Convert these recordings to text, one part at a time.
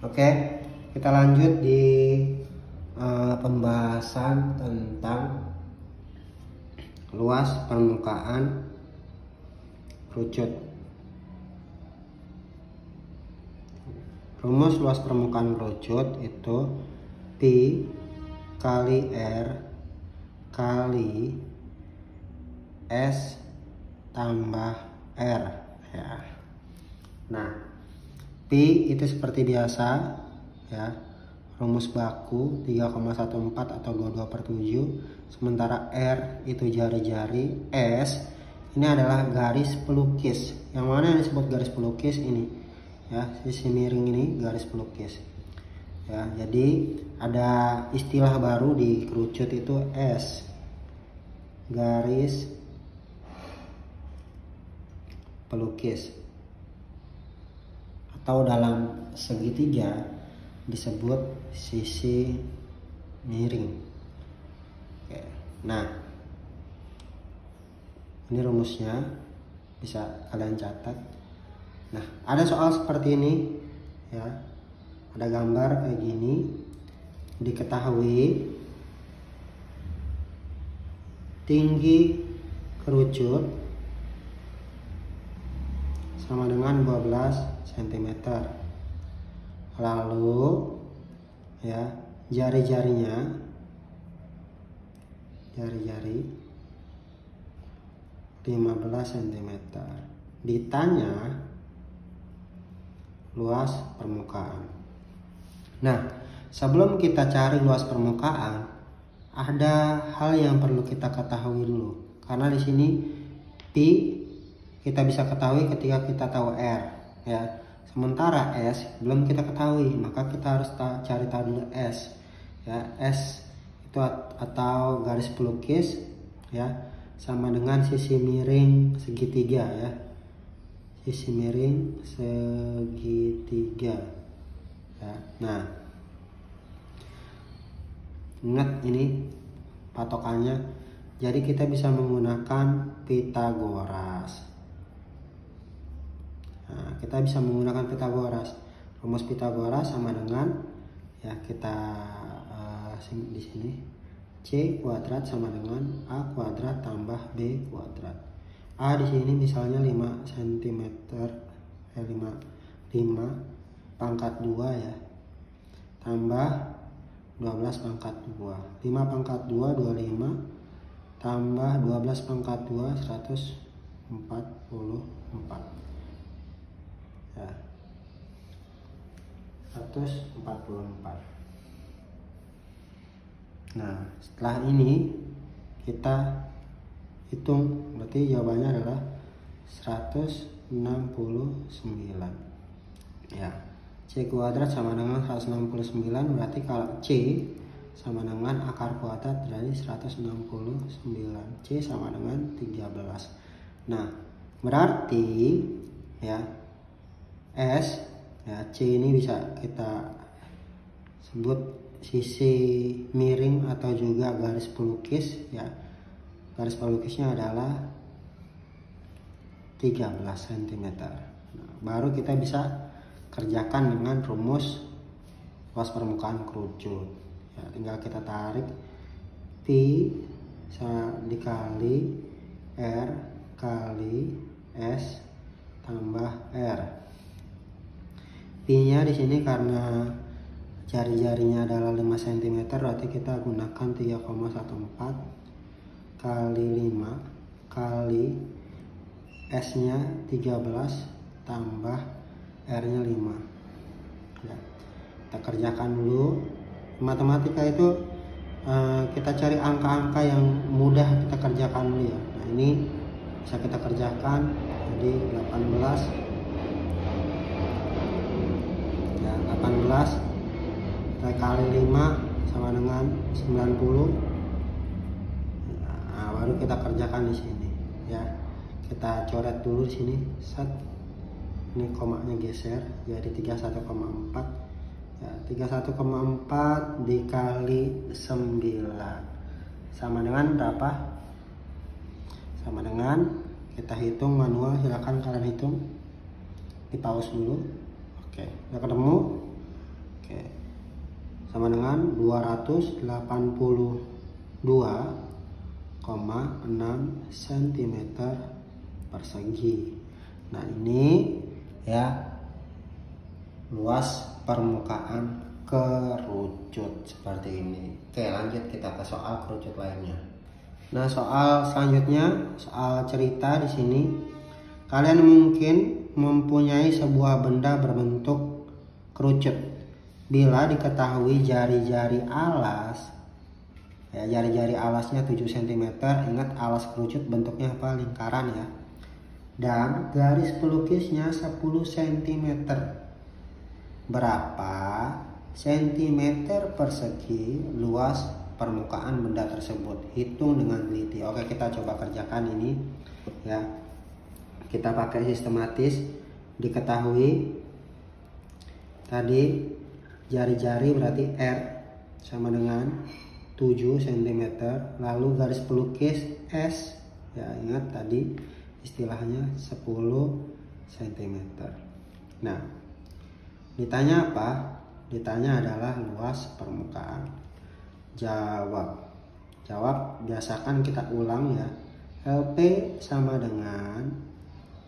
Oke, kita lanjut di pembahasan tentang luas permukaan kerucut. Rumus luas permukaan kerucut itu Pi kali R kali S tambah R ya. Nah, Pi itu seperti biasa ya, rumus baku 3,14 atau 22/7, sementara R itu jari-jari, S ini adalah garis pelukis. Yang mana yang disebut garis pelukis ini ya, sisi miring ini garis pelukis ya. Jadi ada istilah baru di kerucut itu S, garis pelukis, atau dalam segitiga disebut sisi miring. Oke. Nah, ini rumusnya bisa kalian catat. Nah, ada soal seperti ini ya, ada gambar kayak gini. Diketahui tinggi kerucut sama dengan 12 cm. Lalu ya, jari-jarinya, jari-jari 15 cm. Ditanya luas permukaan. Nah, sebelum kita cari luas permukaan, ada hal yang perlu kita ketahui dulu. Karena di sini Pi kita bisa ketahui ketika kita tahu R ya. Sementara S belum kita ketahui, maka kita harus cari tahu dulu S ya. S itu atau garis pelukis ya, sama dengan sisi miring segitiga ya. Sisi miring segitiga ya. Nah, ingat ini patokannya. Jadi kita bisa menggunakan Pitagoras. Nah, kita bisa menggunakan Pitagoras. Rumus Pitagoras sama dengan ya, kita di sini C kuadrat sama dengan A kuadrat tambah B kuadrat. A di sini misalnya 5 cm, 5 pangkat 2 ya, tambah 12 pangkat 2. 5 pangkat 2 25 tambah 12 pangkat 2 144 ya, 144. Nah, setelah ini kita hitung, berarti jawabannya adalah 169 ya. C kuadrat sama dengan 169, berarti kalau C sama dengan akar kuadrat dari 169. C sama dengan 13. Nah, berarti ya S ya, C ini bisa kita sebut sisi miring atau juga garis pelukis ya. Garis pelukisnya adalah 13 cm. Nah, baru kita bisa kerjakan dengan rumus luas permukaan kerucut ya. Tinggal kita tarik Pi dikali R kali S tambah R. Pi nya di sini karena jari-jarinya adalah 5 cm, berarti kita gunakan 3,14 kali 5 kali S nya 13 tambah R nya 5 ya. Kita kerjakan dulu. Matematika itu kita cari angka-angka yang mudah kita kerjakan dulu ya. Nah, ini bisa kita kerjakan. Jadi 18 ya, 18 kita kali 5 sama dengan 90. Nah, baru kita kerjakan di sini ya. Kita coret dulu di sini. Set. Ini komanya geser jadi 31,4 ya. 31,4 dikali 9 sama dengan berapa? Sama dengan, kita hitung manual, silakan kalian hitung, di pause dulu. Oke, udah ketemu sama dengan 282,6 cm persegi. Nah, ini ya luas permukaan kerucut seperti ini. Oke, lanjut kita ke soal kerucut lainnya. Nah, soal selanjutnya, soal cerita di sini. Kalian mungkin mempunyai sebuah benda berbentuk kerucut. Bila diketahui jari-jari alas, ya jari-jari alasnya 7 cm, ingat alas kerucut bentuknya apa? Lingkaran ya. Dan garis pelukisnya 10 cm. Berapa sentimeter persegi luas permukaan benda tersebut? Hitung dengan teliti. Oke, kita coba kerjakan ini ya. Kita pakai sistematis. Diketahui tadi jari-jari berarti R sama dengan 7 cm, lalu garis pelukis S ya, ingat tadi istilahnya 10 cm. Nah, ditanya apa? Ditanya adalah luas permukaan. Jawab biasakan kita ulang ya. LP sama dengan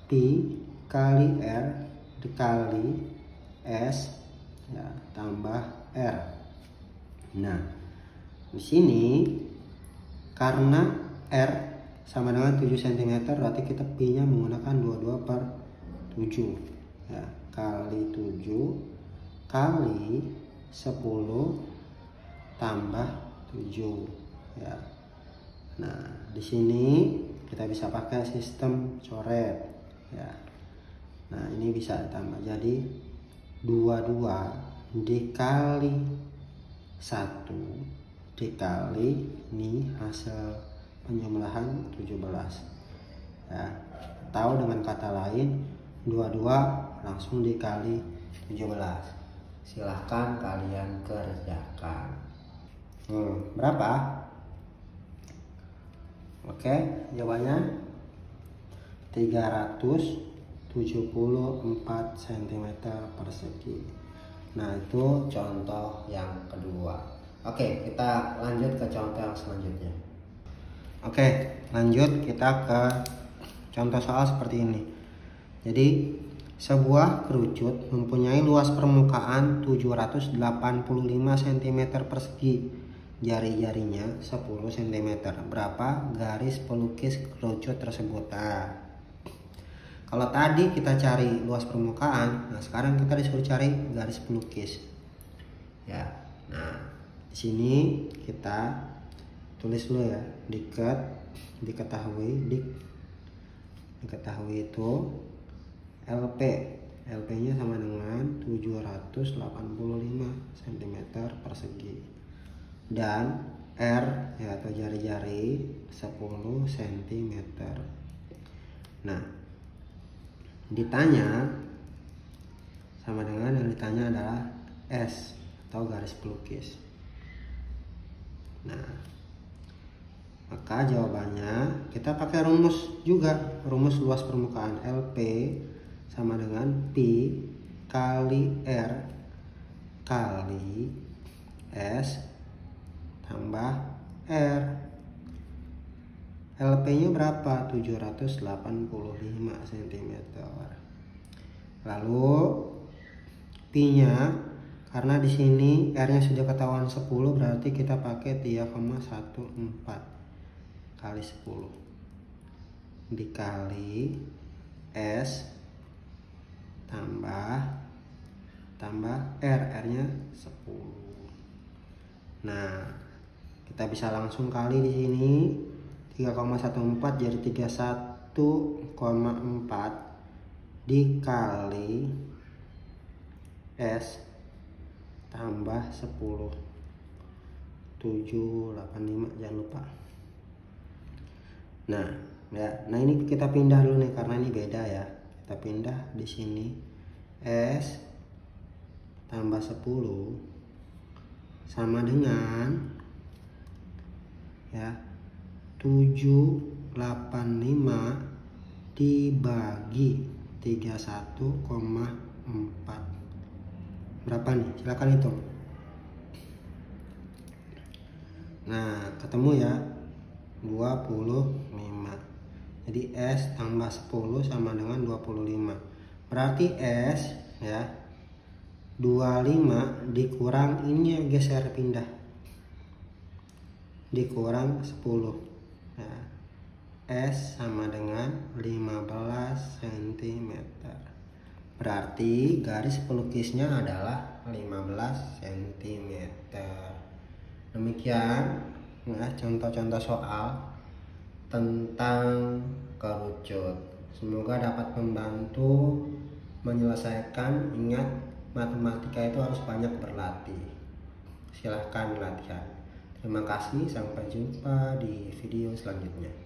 Pi kali R dikali S ya, tambah R. Nah, di sini karena R sama dengan 7 cm, berarti kita Pi-nya menggunakan 22/7 ya, kali 7 kali 10 tambah 7 ya. Nah, di sini kita bisa pakai sistem coret ya. Nah, ini bisa ditambah jadi 22 dikali 1 dikali ini hasil penjumlahan 17 ya. Atau dengan kata lain 22 langsung dikali 17. Silahkan kalian kerjakan. Berapa? Oke, jawabannya 374 cm persegi. Nah, itu contoh yang kedua. Oke, kita lanjut ke contoh yang selanjutnya. Oke, lanjut kita ke contoh soal seperti ini. Jadi, sebuah kerucut mempunyai luas permukaan 785 cm persegi. Jari-jarinya 10 cm. Berapa garis pelukis kerucut tersebut? Nah, kalau tadi kita cari luas permukaan, nah sekarang kita disuruh cari garis pelukis. Ya. Nah, di sini kita tulis dulu ya. Diketahui itu LP. LP-nya sama dengan 785 cm persegi. Dan R ya, atau jari-jari 10 cm. Nah, ditanya sama dengan yang ditanya adalah S atau garis pelukis. Nah, maka jawabannya kita pakai rumus juga, rumus luas permukaan. LP sama dengan Pi kali R kali S tambah R. LP-nya berapa? 785 cm. Lalu Pi-nya, karena di sini R-nya sudah ketahuan 10, berarti kita pakai 3,14 kali 10 dikali S tambah R. R-nya 10. Nah, kita bisa langsung kali di sini. 3,14 jadi 31,4 dikali S tambah 10. 785 jangan lupa. Nah ini kita pindah dulu nih karena ini beda ya. Kita pindah di sini. S tambah 10 sama dengan ya 785 dibagi 31,4. Berapa nih? Silakan hitung. Nah, ketemu ya, 25. Jadi S tambah 10 sama dengan 25. Berarti S ya 25 dikurang ini ya, geser pindah, dikurang 10 ya. S sama dengan 15 cm. Berarti garis pelukisnya adalah 15 cm. Demikian ya contoh-contoh soal tentang kerucut. Semoga dapat membantu menyelesaikan. Ingat, matematika itu harus banyak berlatih. Silahkan latihan. Terima kasih, sampai jumpa di video selanjutnya.